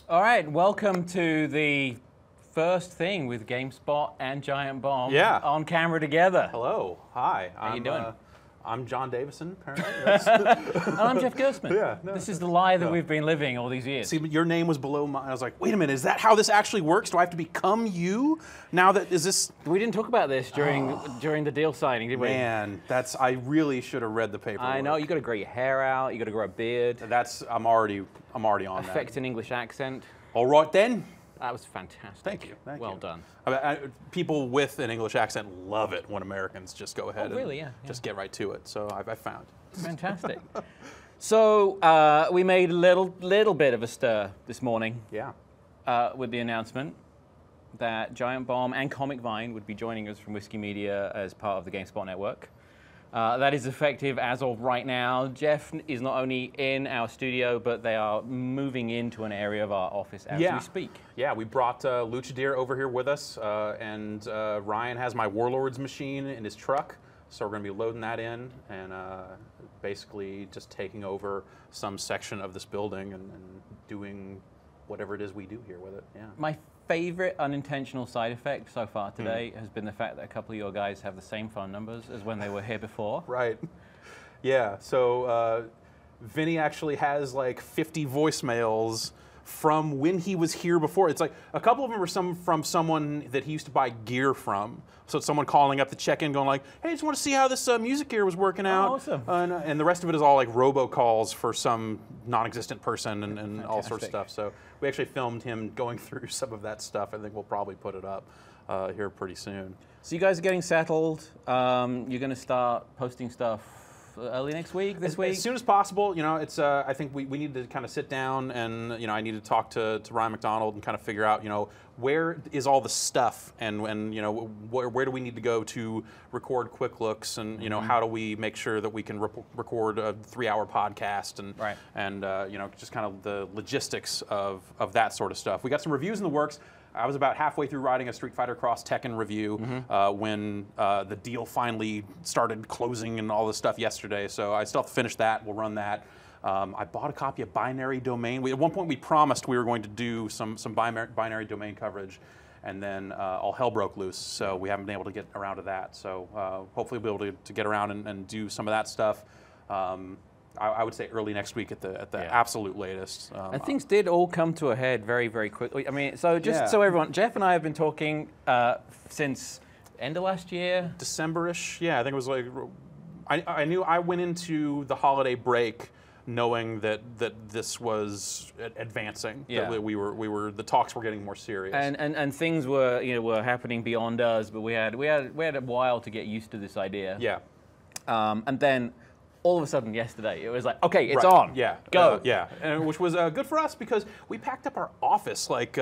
All right, welcome to the first thing with GameSpot and Giant Bomb on camera together. Hello, hi. How you doing? I'm John Davison, apparently. And I'm Jeff Gerstmann. This is the lie that we've been living all these years. See, your name was below mine. I was like, wait a minute, is that how this actually works? Do I have to become you? Now that, is this? We didn't talk about this during the deal signing, did we? Man, I really should have read the paperwork. I know, you got to grow your hair out, you got to grow a beard. I'm already on that. Affect an English accent. All right then. That was fantastic. Thank you. Well done. People with an English accent love it when Americans just go ahead and just get right to it. So I've found. Fantastic. So we made a little bit of a stir this morning. Yeah. With the announcement that Giant Bomb and Comic Vine would be joining us from Whiskey Media as part of the GameSpot network. That is effective as of right now. Jeff is not only in our studio, but they are moving into an area of our office as we speak. Yeah, we brought Luchadeer over here with us, and Ryan has my Warlords machine in his truck, so we're going to be loading that in and basically just taking over some section of this building and doing whatever it is we do here with it. Yeah. My favorite unintentional side effect so far today has been the fact that a couple of your guys have the same phone numbers as when they were here before. Right. Yeah, so Vinny actually has like 50 voicemails from when he was here before. It's like a couple of them are from someone that he used to buy gear from. So it's someone calling up the check-in going like, hey, just want to see how this music gear was working out. Oh, awesome. And the rest of it is all like robocalls for some non-existent person and all sorts of stuff. So we actually filmed him going through some of that stuff. I think we'll probably put it up here pretty soon. So you guys are getting settled. You're going to start posting stuff early next week, this week? As soon as possible. You know, it's. I think we need to kind of sit down and I need to talk to Ryan McDonald and kind of figure out where is all the stuff and where do we need to go to record quick looks and how do we make sure that we can record a 3-hour podcast and just kind of the logistics of that sort of stuff. We got some reviews in the works. I was about halfway through writing a Street Fighter Cross Tekken review when the deal finally started closing and all this stuff yesterday. So I still have to finish that. We'll run that. I bought a copy of Binary Domain. At one point we promised we were going to do some binary domain coverage, and then all hell broke loose. So we haven't been able to get around to that. So hopefully we'll be able to get around and do some of that stuff. I would say early next week at the absolute latest. And things did all come to a head very, very quickly. I mean, so just so everyone, Jeff and I have been talking since end of last year. December-ish, yeah. I think it was like, I knew I went into the holiday break knowing that this was advancing. Yeah. That we were the talks were getting more serious. And things were happening beyond us, but we had a while to get used to this idea. Yeah. And then all of a sudden yesterday, it was like, okay, it's on. Yeah. Go. And which was good for us because we packed up our office like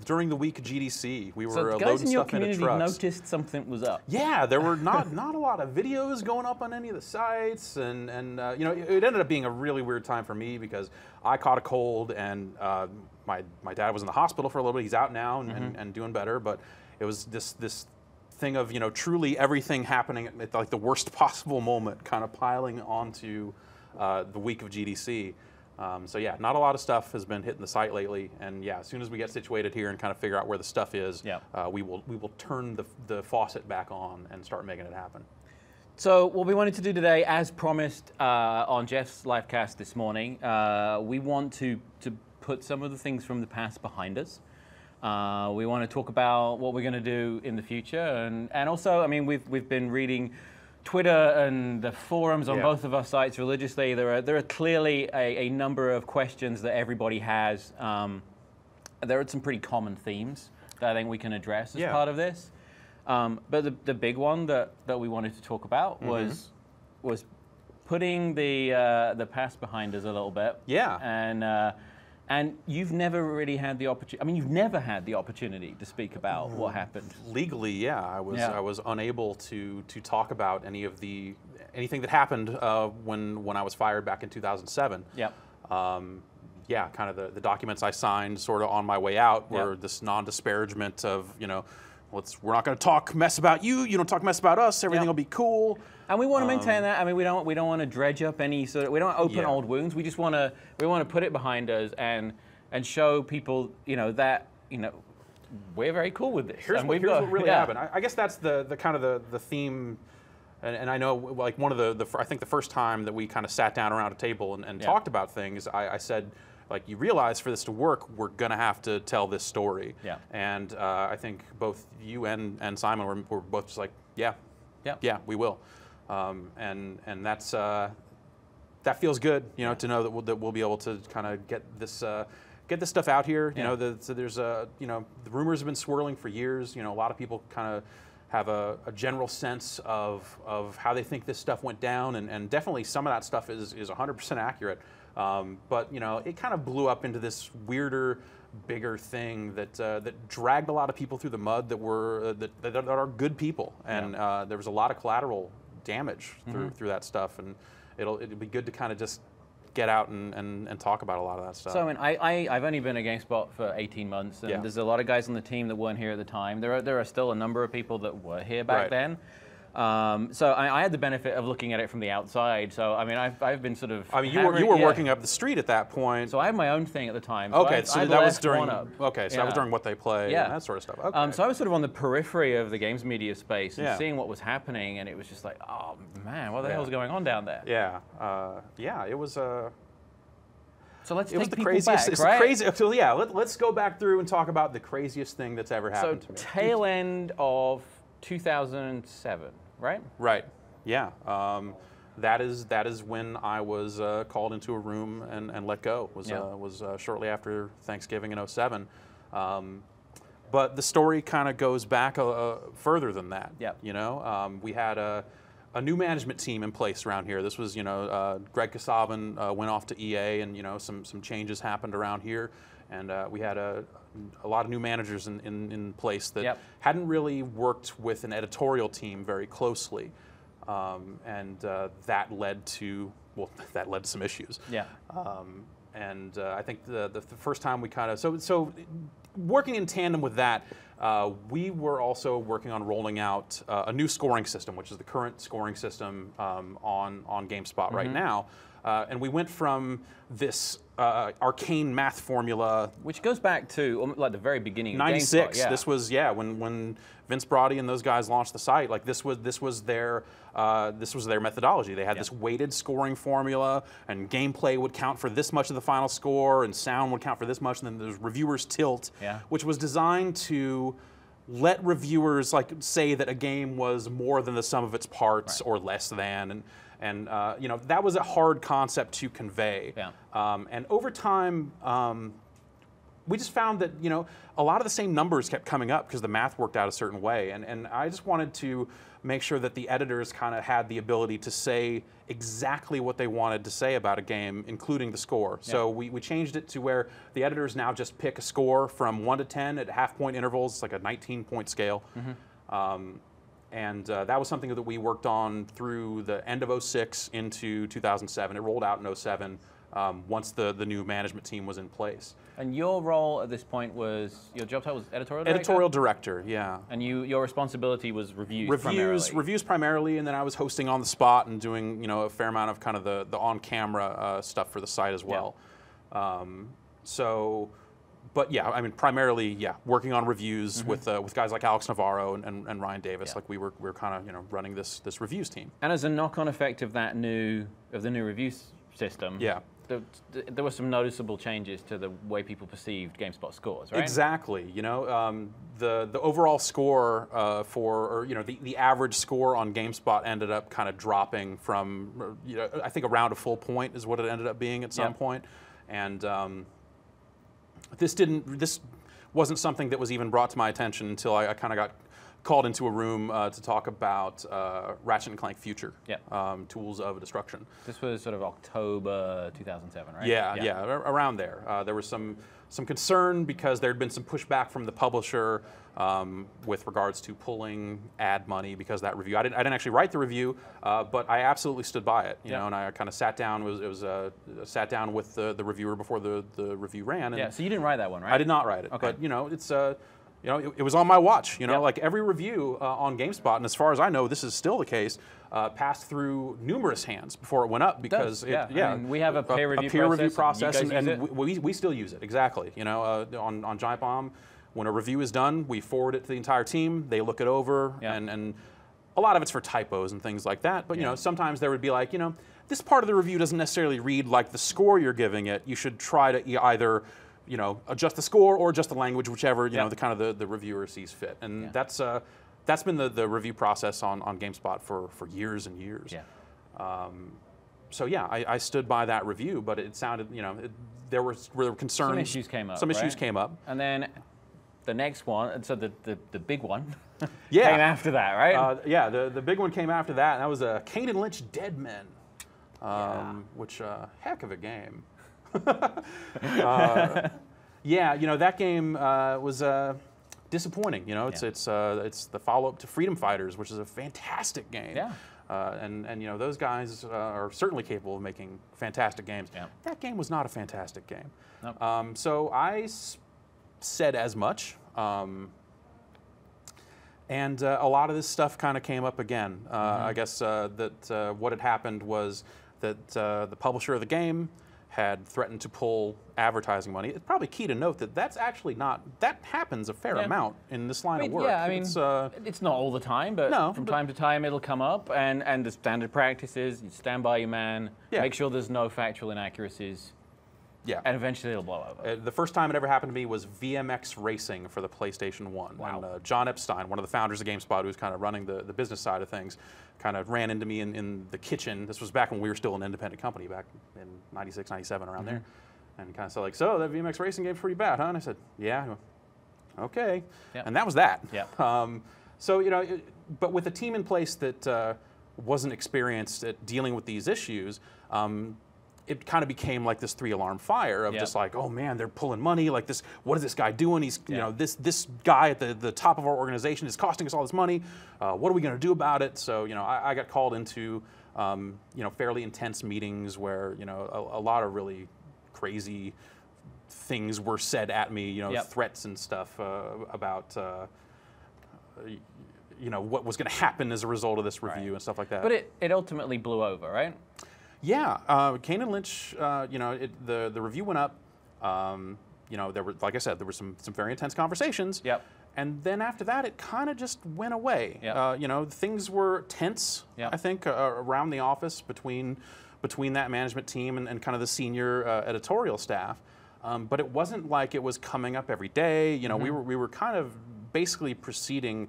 during the week of GDC. We were loading stuff into trucks. So guys in your community noticed something was up. Yeah, there were not a lot of videos going up on any of the sites, and it ended up being a really weird time for me because I caught a cold and my dad was in the hospital for a little bit. He's out now and doing better, but it was this thing of truly everything happening at like the worst possible moment, kind of piling onto the week of GDC. So yeah, not a lot of stuff has been hitting the site lately, and yeah, as soon as we get situated here and kind of figure out where the stuff is, we will turn the faucet back on and start making it happen. So what we wanted to do today, as promised on Jeff's livecast this morning, we want to put some of the things from the past behind us. We want to talk about what we're going to do in the future, and also, I mean, we've been reading Twitter and the forums on both of our sites religiously. There are clearly a number of questions that everybody has. There are some pretty common themes that I think we can address as part of this. But the big one that we wanted to talk about was putting the past behind us a little bit. Yeah. And you've never really had the opportunity. I mean, you've never had the opportunity to speak about what happened. Legally, yeah, I was unable to talk about anything that happened when I was fired back in 2007. Yeah. Yeah, kind of the documents I signed sort of on my way out were this non-disparagement of we're not going to talk mess about you. You don't talk mess about us. Everything will be cool. And we want to maintain that. I mean, we don't want to dredge up any sort of. We don't open old wounds. We just want to put it behind us and and show people, that we're very cool with this. Here's and what really yeah. happened. I guess that's the kind of the theme. And I know, like, one of I think the first time that we kind of sat down around a table and talked about things, I said, like, you realize for this to work, we're going to have to tell this story. Yeah. And I think both you and Simon were both just like, yeah, we will. And that's, that feels good, to know that we'll be able to kind of get this stuff out here. So there's the rumors have been swirling for years. A lot of people kind of have a general sense of how they think this stuff went down, and definitely some of that stuff is 100% accurate. But it kind of blew up into this weirder, bigger thing that dragged a lot of people through the mud that are good people, and there was a lot of collateral damage through that stuff, and it'll be good to kind of just get out and talk about a lot of that stuff. So I mean, I've only been at GameSpot for 18 months, and there's a lot of guys on the team that weren't here at the time. There are still a number of people that were here back then. So I had the benefit of looking at it from the outside. So I mean, I've been sort of. I mean, you were working up the street at that point. So I had my own thing at the time. So so that was during. Okay, so that was during What They Play and that sort of stuff. Okay. So I was sort of on the periphery of the games media space and seeing what was happening, and it was just like, oh man, what the hell's going on down there? Yeah, it was. So let's it was take the people craziest. back, It's right? crazy. So yeah, let's go back through and talk about the craziest thing that's ever happened to me. Tail end of 2007, right? Right. Yeah. That is when I was called into a room and let go. Was shortly after Thanksgiving in 2007. But the story kind of goes back further than that. Yeah. We had a new management team in place around here. This was, Greg Kasavin went off to EA, and some changes happened around here, and we had a lot of new managers in place that hadn't really worked with an editorial team very closely, and that led to some issues. Yeah. And I think the first time we kind of so working in tandem with that. We were also working on rolling out a new scoring system, which is the current scoring system on GameSpot right now. And we went from this arcane math formula, which goes back to like the very beginning of '96. GameSpot, This was when Vince Brody and those guys launched the site. Like this was their methodology. They had this weighted scoring formula, and gameplay would count for this much of the final score, and sound would count for this much, and then there's reviewers' tilt, which was designed to let reviewers say that a game was more than the sum of its parts or less than, and that was a hard concept to convey. And over time, we just found that a lot of the same numbers kept coming up because the math worked out a certain way, and I just wanted to make sure that the editors kind of had the ability to say exactly what they wanted to say about a game, including the score. So we changed it to where the editors now just pick a score from 1 to 10 at half-point intervals. It's like a 19-point scale. And that was something that we worked on through the end of 2006 into 2007. It rolled out in 2007 once the new management team was in place. And your role at this point was, your job title was editorial director? Editorial director, yeah. And your responsibility was reviews primarily? Reviews primarily, and then I was hosting on the spot and doing a fair amount of kind of the on-camera stuff for the site as well. But yeah, I mean, primarily, working on reviews with guys like Alex Navarro and Ryan Davis. Like we were kind of running this reviews team. And as a knock-on effect of the new reviews system, there were some noticeable changes to the way people perceived GameSpot scores, right? Exactly. The overall score the average score on GameSpot ended up kind of dropping from I think around a full point is what it ended up being at some point, and this wasn't something that was even brought to my attention until I kind of got called into a room to talk about Ratchet & Clank Future, Tools of Destruction. This was sort of October 2007, right? Yeah, around there. There was some concern because there had been some pushback from the publisher with regards to pulling ad money because of that review. I didn't actually write the review, but I absolutely stood by it. And I kind of sat down. Sat down with the reviewer before the review ran. And so you didn't write that one, right? I did not write it, okay. but it's You know, it was on my watch. You know, Yep. like every review on GameSpot, and as far as I know, this is still the case, passed through numerous hands before it went up because I mean, we have a peer review process, and you guys use it? we still use it exactly. You know, on Giant Bomb, when a review is done, we forward it to the entire team. They look it over, Yeah. and a lot of it's for typos and things like that. But you know, sometimes there would be like, you know, this part of the review doesn't necessarily read like the score you're giving it. You should try to either, you know, adjust the score or adjust the language, whichever you know the kind of the reviewer sees fit. And that's been the review process on GameSpot for years and years. Yeah. So yeah, I stood by that review, but it sounded, you know, there were concerns. Some issues came up. Some issues right? came up. And then the next one, and so the big one Yeah. came after that, right? Yeah, the big one came after that, and that was Kane and Lynch Dead Men, which heck of a game. Yeah, you know, that game was disappointing. You know, it's the follow-up to Freedom Fighters, which is a fantastic game. Yeah. And you know, those guys are certainly capable of making fantastic games. Yeah. That game was not a fantastic game. Nope. So I said as much. And a lot of this stuff kind of came up again. I guess that what had happened was that the publisher of the game had threatened to pull advertising money. It's probably key to note that that's actually not, that happens a fair amount in this line of work. Yeah, I mean, it's not all the time, but from time to time it'll come up, and the standard practice is you stand by your man, make sure there's no factual inaccuracies, and eventually it'll blow over. The first time it ever happened to me was VMX Racing for the PlayStation 1. Wow. And John Epstein, one of the founders of GameSpot, who was kind of running the business side of things, kind of ran into me in the kitchen. This was back when we were still an independent company, back in 96, 97, around there. And kind of said, like, so that VMX Racing game's pretty bad, huh? And I said, yeah. Okay. And that was that. So, you know, but with a team in place that wasn't experienced at dealing with these issues, it kind of became like this 3-alarm fire of just like, oh man, they're pulling money. Like this, what is this guy doing? He's, you know, this guy at the top of our organization is costing us all this money. What are we going to do about it? So, you know, I got called into, you know, fairly intense meetings where, you know, a lot of really crazy things were said at me. You know, threats and stuff about, you know, what was going to happen as a result of this review and stuff like that. But it ultimately blew over, right? Yeah, Kane and Lynch, you know, the review went up. You know, there were, like I said, there were some very intense conversations. And then after that, it kind of just went away. You know, things were tense, I think, around the office between that management team and kind of the senior editorial staff. But it wasn't like it was coming up every day. You know, we were kind of basically proceeding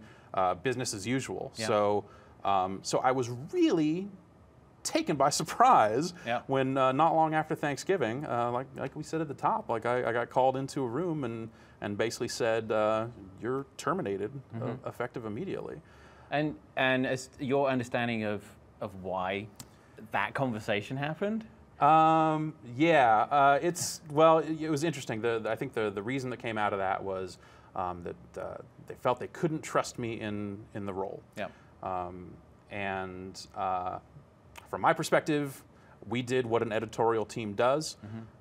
business as usual. So I was really taken by surprise when not long after Thanksgiving, like we said at the top, like I got called into a room and basically said, you're terminated, effective immediately. And as your understanding of why that conversation happened? It's, well, it was interesting. I think the reason that came out of that was that they felt they couldn't trust me in the role. From my perspective, we did what an editorial team does,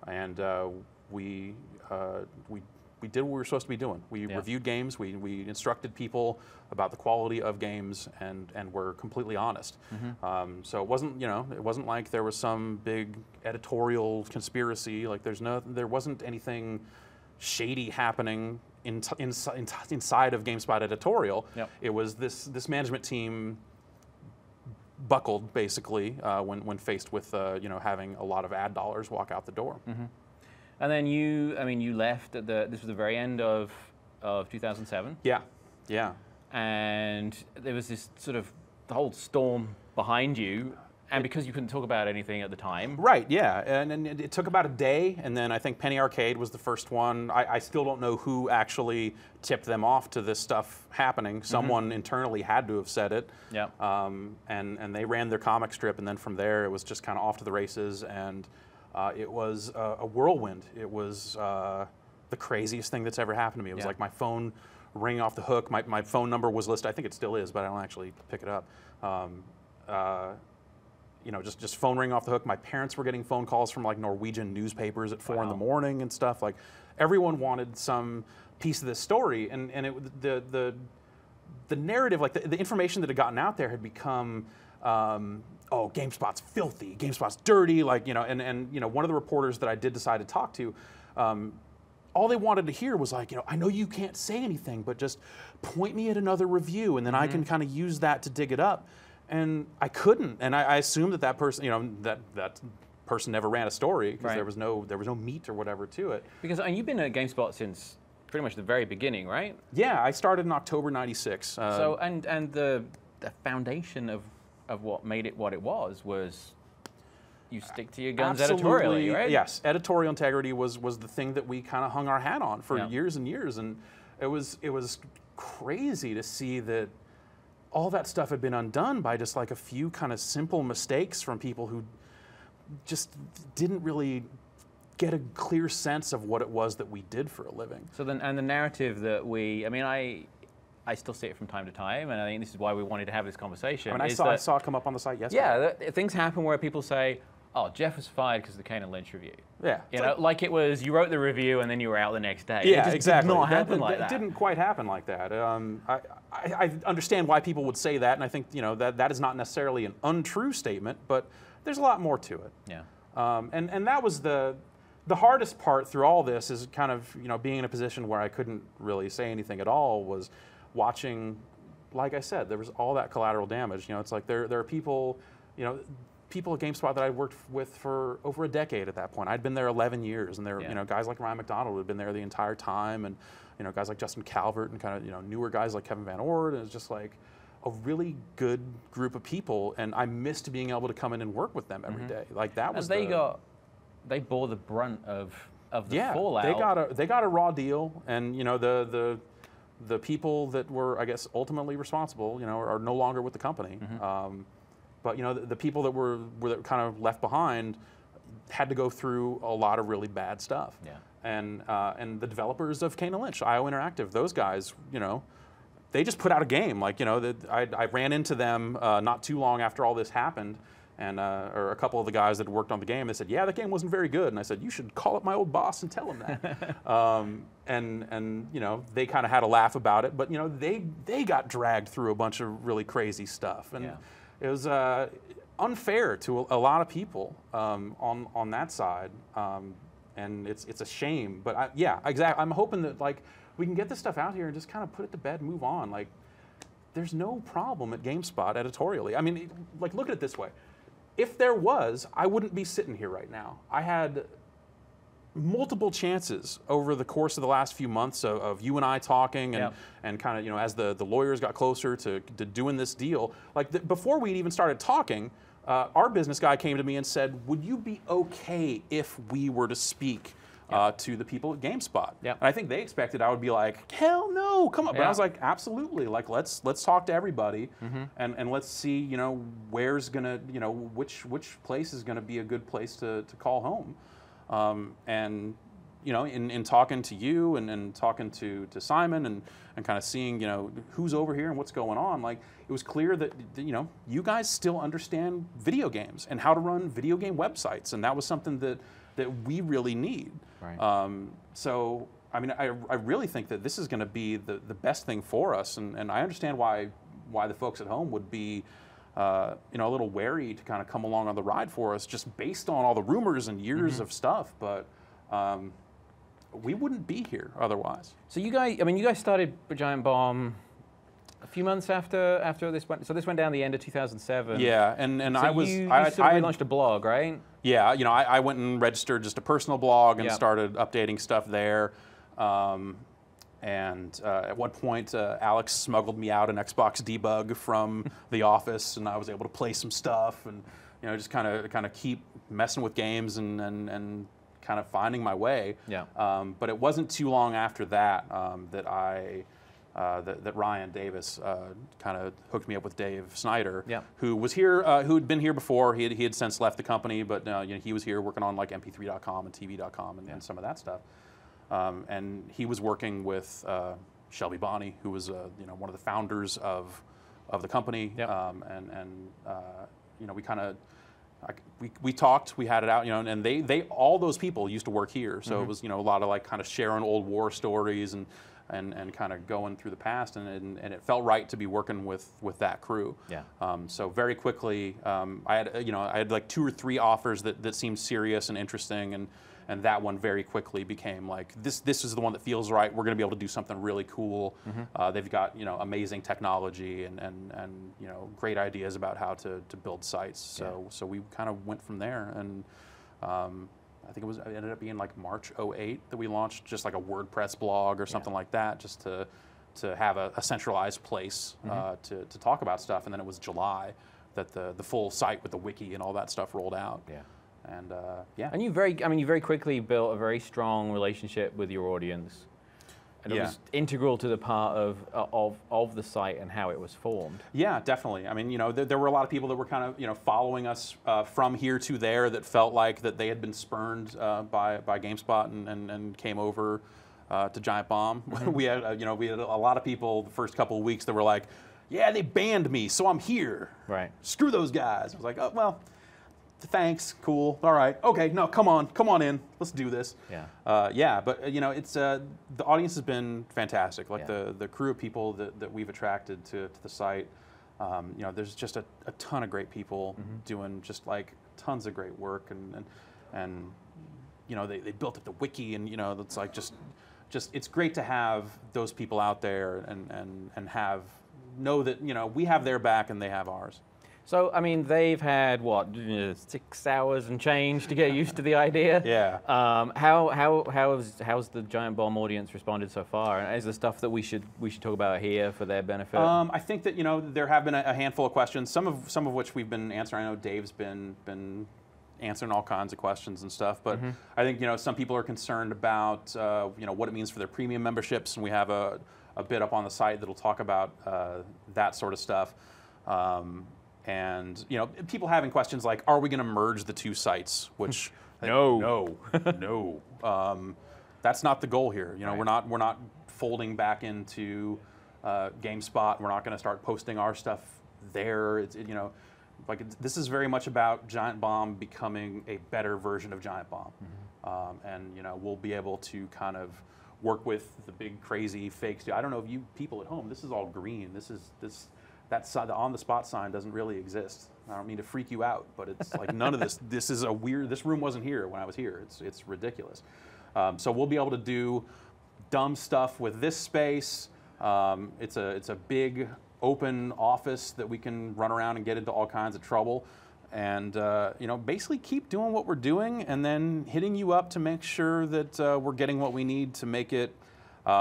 and we did what we were supposed to be doing. We reviewed games, we instructed people about the quality of games, and were completely honest. So it wasn't, you know, it wasn't like there was some big editorial conspiracy. Like there wasn't anything shady happening inside of GameSpot editorial. It was this management team buckled basically when faced with you know, having a lot of ad dollars walk out the door. And then you left at this was the very end of 2007. Yeah. And there was this sort of the whole storm behind you. And because you couldn't talk about anything at the time. Right, yeah, and it took about a day, and then I think Penny Arcade was the first one. I still don't know who actually tipped them off to this stuff happening. Someone internally had to have said it. And they ran their comic strip, and then from there it was just kind of off to the races, and it was a whirlwind. It was the craziest thing that's ever happened to me. It was like my phone ringing off the hook. My phone number was listed. I think it still is, but I don't actually pick it up. You know, just phone ring off the hook. My parents were getting phone calls from like Norwegian newspapers at 4 in the morning and stuff. Like, everyone wanted some piece of this story, and the narrative, like the information that had gotten out there had become, oh, GameSpot's filthy, GameSpot's dirty, like, and one of the reporters that I did decide to talk to, all they wanted to hear was like, I know you can't say anything, but just point me at another review, and then I can kind of use that to dig it up. And I couldn't, and I assumed that person, that person never ran a story because there was no meat or whatever to it. Because you've been at GameSpot since pretty much the very beginning, right? Yeah, I started in October '96. So and the foundation of what made it what it was you stick to your guns editorially, right? Yes, editorial integrity was the thing that we kind of hung our hat on for years and years, and it was crazy to see that all that stuff had been undone by just like a few kind of simple mistakes from people who just didn't really get a clear sense of what it was that we did for a living. So then, and the narrative that I still see it from time to time, and I think this is why we wanted to have this conversation. I mean, I saw it come up on the site yesterday. Yeah, things happen where people say, oh, Jeff was fired because of the Kane and Lynch review. Yeah. Like it was, you wrote the review and then you were out the next day. Yeah, it just exactly. did not happen like that. It didn't quite happen like that. I understand why people would say that, and I think that is not necessarily an untrue statement, but there's a lot more to it. Yeah. And that was the hardest part through all this, is kind of being in a position where I couldn't really say anything at all, was watching. Like I said, there was all that collateral damage. It's like there are people, people at GameSpot that I worked with for over a decade at that point. I'd been there 11 years, and there guys like Ryan McDonald who had been there the entire time, and guys like Justin Calvert, and kind of newer guys like Kevin Van Ord, and it's just like a really good group of people, and I missed being able to come in and work with them every day. Like that was. And they bore the brunt of the fallout. They got a raw deal, and the people that were, I guess, ultimately responsible, are no longer with the company. But the people that were kind of left behind had to go through a lot of really bad stuff. Yeah. And the developers of Kane and Lynch, IO Interactive, those guys, they just put out a game. Like I ran into them not too long after all this happened, and or a couple of the guys that worked on the game. They said, "Yeah, that game wasn't very good." And I said, "You should call up my old boss and tell him that." And they kind of had a laugh about it, but they got dragged through a bunch of really crazy stuff, and it was unfair to a lot of people on that side, and it's a shame. But exactly. I'm hoping that we can get this stuff out here and just kind of put it to bed and move on. Like, there's no problem at GameSpot editorially. I mean, look at it this way. If there was, I wouldn't be sitting here right now. I had multiple chances over the course of the last few months of you and I talking, and kind of, as the lawyers got closer to doing this deal. Before we'd even started talking, our business guy came to me and said, would you be okay if we were to speak to the people at GameSpot? And I think they expected I would be like, hell no, come on. But I was like, absolutely. Let's talk to everybody, and let's see, where's gonna, which place is gonna be a good place to call home. And in talking to you and talking to Simon and kind of seeing who's over here and what's going on, it was clear that you guys still understand video games and how to run video game websites, and that was something that we really need. Right. So I mean, I really think that this is going to be the best thing for us, and I understand why the folks at home would be a little wary to kind of come along on the ride for us, just based on all the rumors and years of stuff. But we wouldn't be here otherwise. So you guys started Giant Bomb a few months after this went. So this went down the end of 2007. Yeah, and so I launched a blog, right? Yeah, I went and registered just a personal blog and started updating stuff there. And at one point, Alex smuggled me out an Xbox debug from the office, and I was able to play some stuff, and just kind of keep messing with games and kind of finding my way. Yeah. But it wasn't too long after that that Ryan Davis kind of hooked me up with Dave Snyder, who was here, who had been here before. He had since left the company, but he was here working on MP3.com and TV.com and some of that stuff. And he was working with Shelby Bonney, who was one of the founders of the company. And we kind of we talked, we had it out, and they all those people used to work here, so it was a lot of like kind of sharing old war stories and kind of going through the past, and it felt right to be working with that crew. Yeah. So very quickly, I had like 2 or 3 offers that seemed serious and interesting, and that one very quickly became like this is the one that feels right. We're going to be able to do something really cool. They've got amazing technology and great ideas about how to build sites. So we kind of went from there, and I think it ended up being like March 2008 that we launched just like a WordPress blog or something like that, just to have a centralized place to talk about stuff. And then it was July that the full site with the wiki and all that stuff rolled out. Yeah. And And you very quickly built a very strong relationship with your audience. And it was integral to the part of the site and how it was formed. Yeah, definitely. I mean, there were a lot of people that were kind of, following us from here to there that felt like that they had been spurned by GameSpot and came over to Giant Bomb. We had a lot of people the first couple of weeks that were like, yeah, they banned me, so I'm here. Right. Screw those guys. I was like, oh, well, thanks, cool, all right, okay, no, come on in, let's do this. Yeah. But it's the audience has been fantastic. Like the crew of people that we've attracted to the site. There's just a ton of great people doing just like tons of great work, and they built up the wiki, and it's like just it's great to have those people out there and know that we have their back and they have ours. So, I mean, they've had, what, 6 hours and change to get used to the idea? Yeah. How's the Giant Bomb audience responded so far? And is there stuff that we should talk about here for their benefit? I think that, there have been a handful of questions, some of which we've been answering. I know Dave's been answering all kinds of questions and stuff, but I think, some people are concerned about, what it means for their premium memberships, and we have a bit up on the site that'll talk about that sort of stuff. And people having questions like, are we going to merge the 2 sites? Which no, that's not the goal here. We're not folding back into GameSpot. We're not going to start posting our stuff there. This is very much about Giant Bomb becoming a better version of Giant Bomb, and we'll be able to kind of work with the big crazy fakes. I don't know if you people at home. This is all green. That the on the spot sign doesn't really exist. I don't mean to freak you out, but it's like none of this. This is a weird. This room wasn't here when I was here. It's ridiculous. So we'll be able to do dumb stuff with this space. It's a big open office that we can run around and get into all kinds of trouble, and basically keep doing what we're doing, and then hitting you up to make sure that we're getting what we need to make it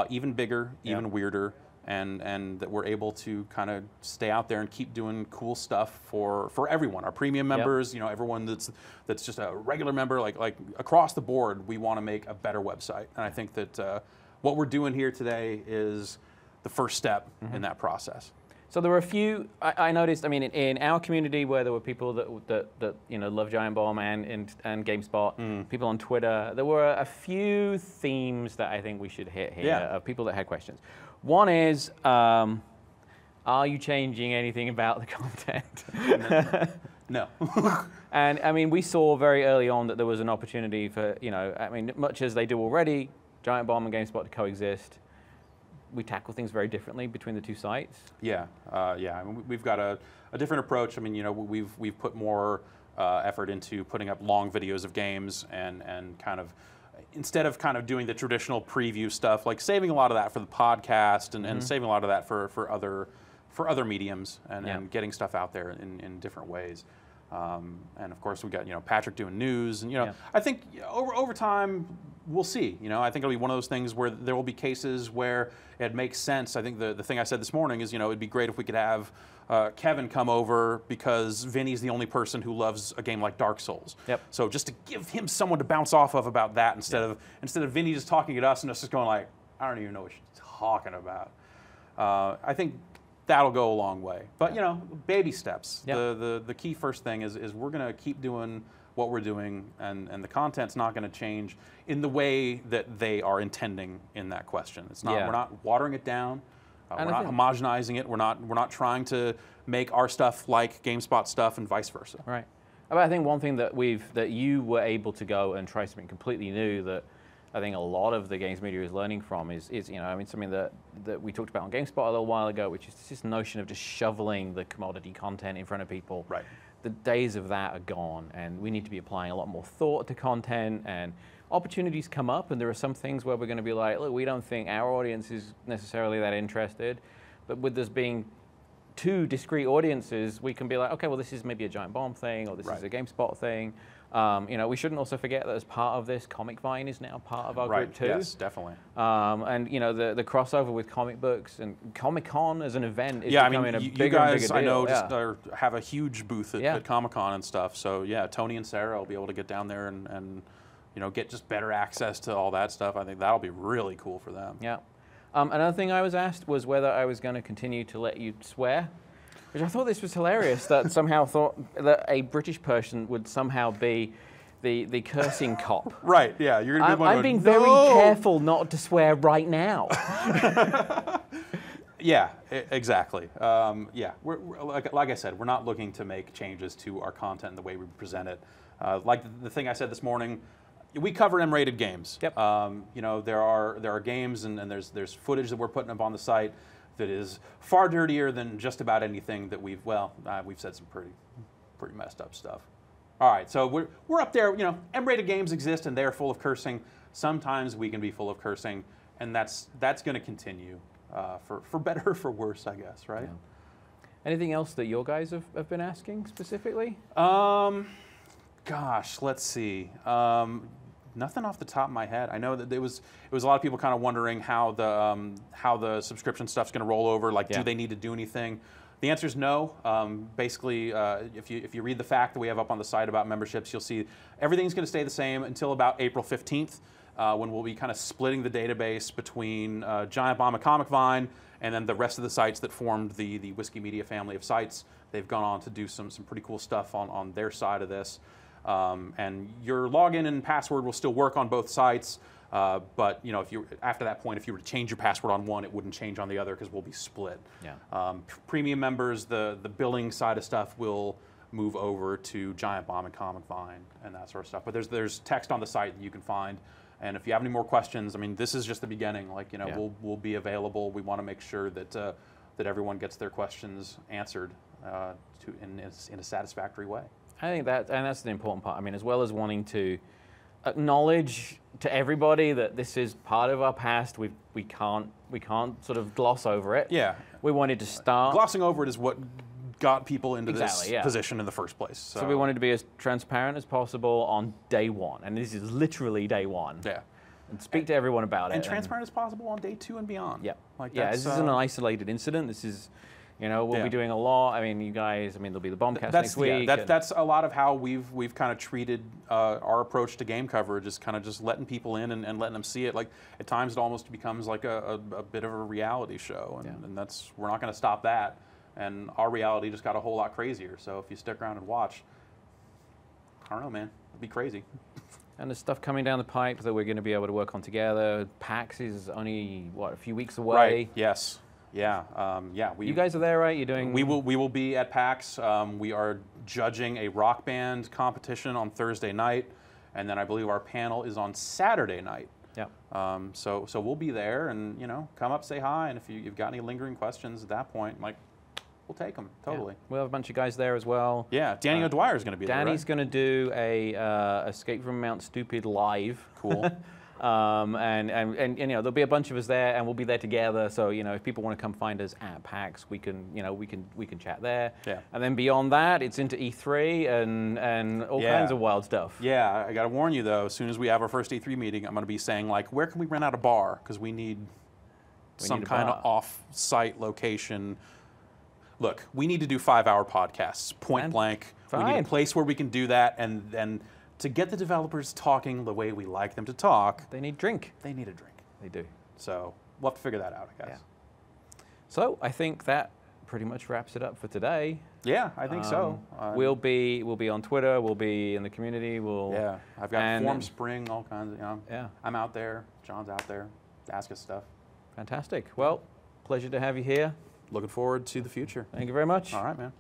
even bigger, even weirder. And that we're able to kind of stay out there and keep doing cool stuff for everyone, our premium members, everyone that's just a regular member, like across the board. We want to make a better website, and I think that what we're doing here today is the first step in that process. So there were a few, I noticed, I mean, in our community where there were people that love Giant Bomb and GameSpot, people on Twitter, there were a few themes that I think we should hit here of people that had questions. One is, are you changing anything about the content? No. And I mean, we saw very early on that there was an opportunity for, much as they do already, Giant Bomb and GameSpot to coexist. We tackle things very differently between the 2 sites. Yeah, I mean, we've got a different approach. I mean, we've put more effort into putting up long videos of games and kind of, instead of kind of doing the traditional preview stuff, like saving a lot of that for the podcast and saving a lot of that for other mediums and getting stuff out there in different ways. And of course we got Patrick doing news, and I think over time we'll see. I think it'll be one of those things where there will be cases where it makes sense. I think the thing I said this morning is it'd be great if we could have Kevin come over because Vinny's the only person who loves a game like Dark Souls. Yep. So just to give him someone to bounce off of about that instead of Vinny just talking at us and us just going like, I don't even know what you're talking about. I think that'll go a long way. But baby steps. Yep. The key first thing is we're going to keep doing what we're doing, and the content's not going to change in the way that they are intending in that question. It's not. We're not watering it down. We're not homogenizing it. We're not trying to make our stuff like GameSpot stuff and vice versa. Right. I think one thing that you were able to go and try something completely new that I think a lot of the games media is learning from is something that we talked about on GameSpot a little while ago, which is this notion of just shoveling the commodity content in front of people. Right. The days of that are gone, and we need to be applying a lot more thought to content, and opportunities come up, and there are some things where we're going to be like, look, we don't think our audience is necessarily that interested, but with this being two discrete audiences, we can be like, okay, well, this is maybe a Giant Bomb thing, or this is a GameSpot thing. We shouldn't also forget that as part of this, Comic Vine is now part of our group too. Yes, definitely. And the crossover with comic books and Comic-Con as an event is becoming a bigger and bigger deal. I know just have a huge booth at Comic-Con and stuff. So yeah, Tony and Sarah will be able to get down there and get just better access to all that stuff. I think that'll be really cool for them. Yeah. Another thing I was asked was whether I was going to continue to let you swear, which I thought this was hilarious, that somehow thought that a British person would somehow be the cursing cop. Right, yeah. You're gonna be I'm being very careful not to swear right now. Yeah, exactly. We're like I said, we're not looking to make changes to our content and the way we present it. Like the thing I said this morning, we cover M-rated games. Yep. There are games and there's footage that we're putting up on the site that is far dirtier than just about anything that we've said some pretty messed up stuff. All right, so we're up there. M-rated games exist and they're full of cursing. Sometimes we can be full of cursing, and that's going to continue for better or for worse, I guess. Right. Yeah. Anything else that your guys have been asking specifically? Gosh, let's see. Nothing off the top of my head. I know that it was a lot of people kind of wondering how the subscription stuff's going to roll over. Like, do they need to do anything? The answer is no. Basically, if you read the fact that we have up on the site about memberships, you'll see everything's going to stay the same until about April 15th, when we'll be kind of splitting the database between Giant Bomb and Comic Vine, and then the rest of the sites that formed the Whiskey Media family of sites. They've gone on to do some pretty cool stuff on their side of this. And your login and password will still work on both sites, but after that point, if you were to change your password on one, it wouldn't change on the other because we'll be split. Yeah. Premium members, the billing side of stuff will move over to Giant Bomb and Comic Vine and that sort of stuff. But there's text on the site that you can find, and if you have any more questions, I mean, this is just the beginning. We'll be available. We want to make sure that everyone gets their questions answered in a satisfactory way. I think that's an important part. I mean, as well as wanting to acknowledge to everybody that this is part of our past, we can't sort of gloss over it. Yeah. We wanted to start. Glossing over it is what got people into this position in the first place. So we wanted to be as transparent as possible on day one, and this is literally day one. Yeah. And speak to everyone about it. And transparent as possible on day 2 and beyond. Yeah. This isn't an isolated incident. This is. We'll be doing a lot. I mean, you guys. I mean, there'll be the Bombcast next week. That's a lot of how we've kind of treated our approach to game coverage, is kind of just letting people in and letting them see it. Like at times, it almost becomes like a bit of a reality show, and we're not going to stop that. And our reality just got a whole lot crazier. So if you stick around and watch, I don't know, man, it'd be crazy. And there's stuff coming down the pipe that we're going to be able to work on together. PAX is only a few weeks away. Right. Yes. Yeah, you guys are there, right? You're doing. We will be at PAX. We are judging a rock band competition on Thursday night, and then I believe our panel is on Saturday night. Yeah. So we'll be there, and come up, say hi, and if you've got any lingering questions at that point, we'll take them totally. Yeah. We'll have a bunch of guys there as well. Yeah, Danny O'Dwyer is going to be there. Danny's going to do a Escape from Mount Stupid live. Cool. And there'll be a bunch of us there, and we'll be there together. So if people want to come find us at PAX, we can chat there. Yeah. And then beyond that, it's into E3 and all kinds of wild stuff. Yeah, I got to warn you though. As soon as we have our first E3 meeting, I'm going to be saying where can we rent out a bar, because we need some kind of off-site location. Look, we need to do 5-hour podcasts, point blank. Fine. We need a place where we can do that, and to get the developers talking the way we like them to talk, they need drink. They need a drink. They do. So we'll have to figure that out, I guess. Yeah. So I think that pretty much wraps it up for today. Yeah, I think so. We'll be on Twitter. We'll be in the community. I've got Form Spring, all kinds of. Yeah. I'm out there. John's out there. Ask us stuff. Fantastic. Well, pleasure to have you here. Looking forward to the future. Thank you very much. All right, man.